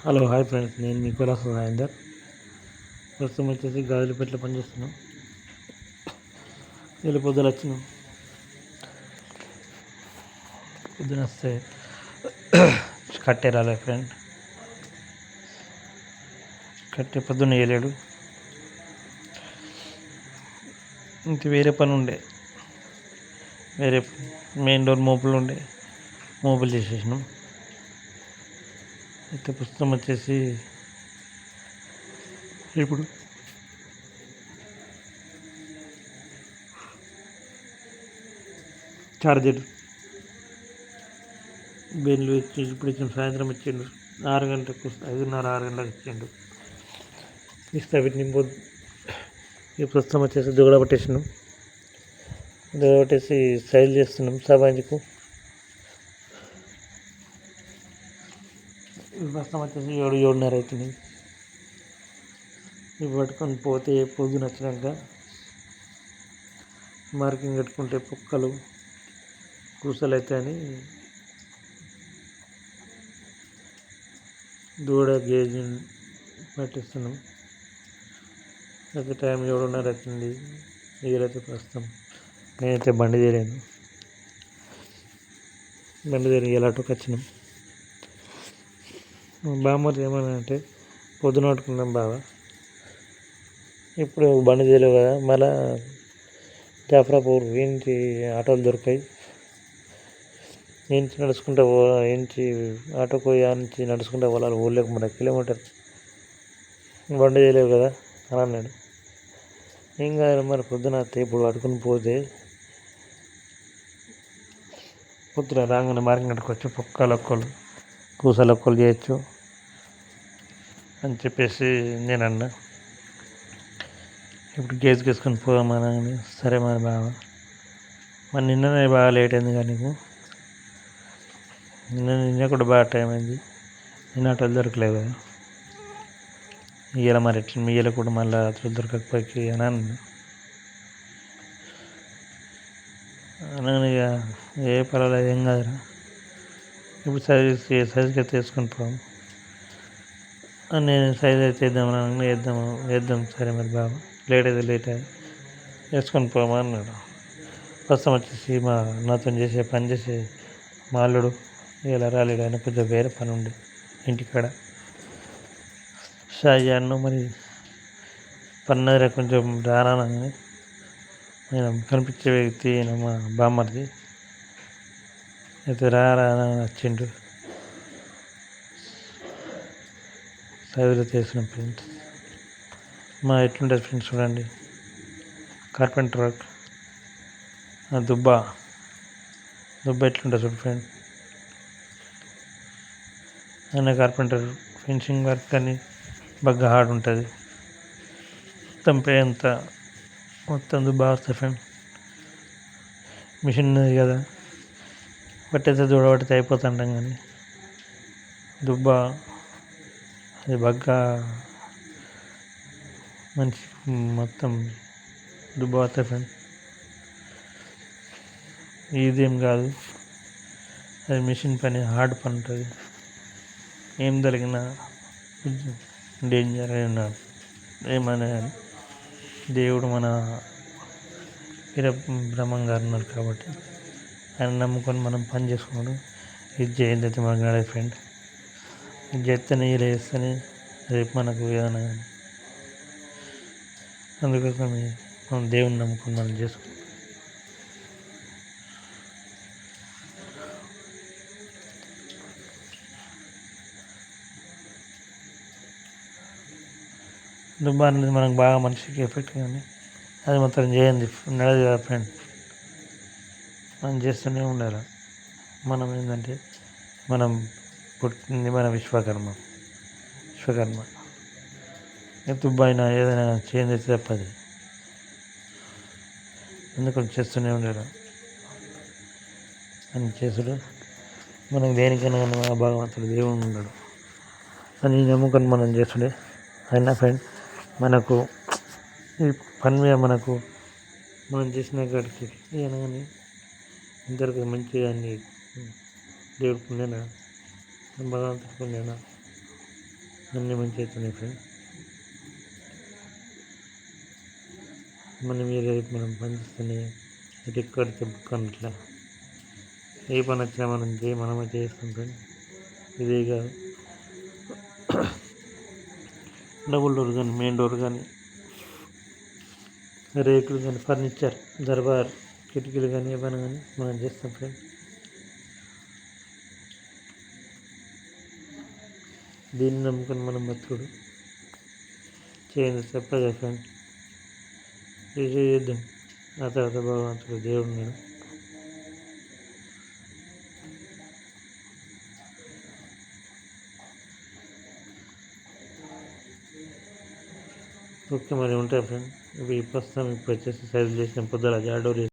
Hello hi friends, నేను మీ కులాస రాజేందర్. ప్రస్తుతం వచ్చేసి గాజులపేటలో పనిచేస్తున్నాం. వీళ్ళు పొద్దున వచ్చినాం. పొద్దున వస్తే కట్టే రాలే ఫ్రెండ్, కట్టే పొద్దున్న వేయలేడు. ఇంక వేరే పని ఉండే, వేరే మెయిన్ డోర్ మోపులు ఉండే, మోపులు చేసేసినాం. అయితే ప్రస్తుతం వచ్చేసి ఇప్పుడు చార్జర్ బెన్లు ఇచ్చి ఇప్పుడు ఇచ్చిన సాయంత్రం ఇచ్చిండు. 6 గంటలకు 5:30 6 గంటలకు ఇచ్చిండు. ఇస్తే వీటిని ఈ ప్రస్తుతం వచ్చేసి దుగడ పట్టేసినాం. దుగడ పట్టేసి సైజ్ చేస్తున్నాం సబాంజుకు. ప్రస్తుతం వచ్చేసి 7:30 అవుతుంది. ఇవి పట్టుకొని పోతే పొద్దున వచ్చినాక మార్కింగ్ కట్టుకుంటే పుక్కలు కూసలు అవుతాయని దూడ గేజ్ పట్టిస్తున్నాం. అయితే టైం 7:30 అవుతుంది. నీరైతే ప్రస్తుతం నేనైతే బండి తీయలేను. బండి తీయని ఆటోకి వచ్చినాం. బామ్మది ఏమన్నా అంటే పొద్దున పట్టుకున్నాం బాగా, ఇప్పుడు బండి తీయలేవు కదా, మళ్ళా జాఫరాపూర్ ఏంటి ఆటోలు దొరికాయి, ఏంచి నడుచుకుంటూ ఏంచి ఆటోకు నుంచి నడుచుకుంటూ పోవాలి ఊళ్ళోకి 3 కిలోమీటర్, బండి చేయలేవు కదా అని అన్నాడు. ఏం కాదు మరి పొద్దున ఇప్పుడు పట్టుకుని పోతే పొద్దున రాగానే మార్కెట్ కట్టుకోవచ్చు, పొక్కలొక్కలు కూసలొక్కలు చేయొచ్చు అని చెప్పేసి నేను అన్నా. ఇప్పుడు గేజ్ వేసుకొని పోదామని. సరే మరి బాగా, మరి నిన్ననే బాగా లేట్ అయింది కానీ నీకు, నిన్న కూడా బాగా టైం అయింది. నిన్న ఆటోలు దొరకలేవు కదా, ఇవాళ మరి ఎట్లా మీ ఇవాళ కూడా మళ్ళీ ఆటోలు దొరకకపోయి అని అన్నాను. అన్నాను ఇక ఏ పర్వాలేదు, ఏం కాదురా, ఇప్పుడు సైజుకి అయితే వేసుకొని పోదాం. నేను సైజ్ అయితే వేద్దాం సరే మరి బాబు, లేట్ అయితే లేట్ అయ్యి వేసుకొని పోమా అన్నాడు. ప్రస్తుతం వచ్చేసి నాతో పని చేసే మా అల్లుడు ఇలా రాలేడు. ఆయన కొంచెం వేరే పని ఉండే ఇంటికాడ. షాయి అన్ను మరి పన్నర కొంచెం రానని నేను కనిపించే వ్యక్తి మా బామ్మర్ది అయితే రారా వచ్చిండు. సైజులో చేసిన ఫ్రెండ్స్ మా ఎట్లుంటుంది ఫ్రెండ్స్ చూడండి. కార్పెంటర్ వర్క్ దుబ్బ ఎట్లుంటుంది చూడు ఫ్రెండ్. ఆయన కార్పెంటర్ ఫినిషింగ్ వర్క్ అని బాగా హార్డ్ ఉంటుంది. మొత్తం దుబ్బా వస్తుంది ఫ్రెండ్. మిషన్ ఉన్నది కదా, పట్టేస్తే దూడబట్టితే అయిపోతుంటాం కానీ దుబ్బా అది బాగా మంచి మొత్తం దుబ్బా వస్తుంది ఫ్రెండ్. ఇదేం కాదు, అది మిషన్ పని, హార్డ్ పని ఉంటుంది. ఏం జరిగినా డేంజర్ అయి ఉన్నాడు. ఏమనే దేవుడు మన వీర బ్రహ్మం గారు ఉన్నారు కాబట్టి ఆయన నమ్ముకొని మనం పని చేసుకోవడం ఇది చేయండి మనకు నడే ఫ్రెండ్. ఇది చేస్తేనే ఇలా చేస్తేనే రేపు మనకు ఏదైనా కానీ, అందుకోసం మనం దేవుని నమ్ముకొని మనం చేసుకుంటాం. దుబ్బా అనేది మనకు బాగా మనిషికి ఎఫెక్ట్, కానీ అది మొత్తం చేయండి నడదు కదా ఫ్రెండ్. మనం చేస్తూనే ఉండాలి. మనం ఏంటంటే మనం పుట్టింది మన విశ్వకర్మ. దుబ్బా అయినా ఏదైనా చేంజ్ అయితే తప్పది, ఎందుకంటే చేస్తూనే ఉండాలి అని చేసుడు. మనకు దేనికైనా కానీ ఆ భగవంతుడు దేవుడు ఉన్నాడు అని నమ్ముకొని మనం చేసుడే. అయినా ఫ్రెండ్ మనకు ఈ పని మీద మనం చేసిన కాడికి ఏమైనా కానీ ఇంతవరకు మంచిగా అన్ని దేవుడు పుణ్యాన భగవంతుడి పుణ్యాన అన్నీ మంచిగా అవుతున్నాయి ఫ్రెండ్. మనం ఈ రేపు మనం పనిచేస్తేనే రికార్డ్ బుక్ అన్నట్లా ఏ పని వచ్చినా మనమే చేస్తాం ఫ్రెండ్. ఇదే కాదు, డబుల్ డోర్ కానీ, మెయిన్ డోర్ కానీ, రేకులు కానీ, ఫర్నిచర్, దర్బార్ కిటికీలు కానీ, ఏమైనా కానీ మనం చేస్తాం ఫ్రెండ్. దీన్ని నమ్ముకొని మనం బతుకుడు చేయండి చెప్పగా ఫ్రెండ్. ఇది చేద్దాం. ఆ తర్వాత భగవంతుడు దేవుడు ఉన్నాడు. ఓకే మరి ఉంటాయి ఫ్రెండ్. ఇప్పుడు వచ్చేసి సైజ్ చేసిన పొద్దుల జాడోర్